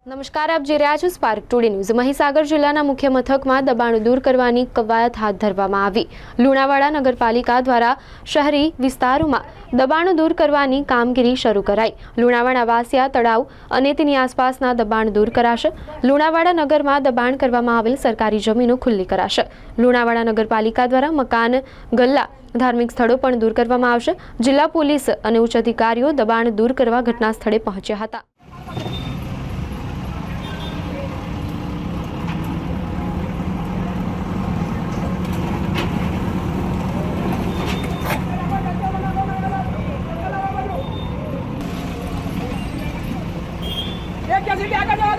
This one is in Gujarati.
નમસ્કાર, આપ જોઈ રહ્યા છો સ્પાર્ક ટુડે ન્યૂઝ। મહીસાગર જિલ્લાના મુખ્ય મથકમાં દબાણ દૂર કરવાની કવાયત હાથ ધરવામાં આવી। લુણાવાડા નગરપાલિકા દ્વારા શહેરી વિસ્તારોમાં દબાણો દૂર કરવાની કામગીરી શરૂ કરાઈ। લુણાવાડા વાસિયા તળાવ અને તેની આસપાસના દબાણ દૂર કરાશે। લુણાવાડા નગરમાં દબાણ કરવામાં આવેલ સરકારી જમીનો ખુલ્લી કરાશે। લુણાવાડા નગરપાલિકા દ્વારા મકાન, ગલ્લા, ધાર્મિક સ્થળો પણ દૂર કરવામાં આવશે। જિલ્લા પોલીસ અને ઉચ્ચ અધિકારીઓ દબાણ દૂર કરવા ઘટના સ્થળે પહોંચ્યા હતા। एक कैसे भी आगे जाओ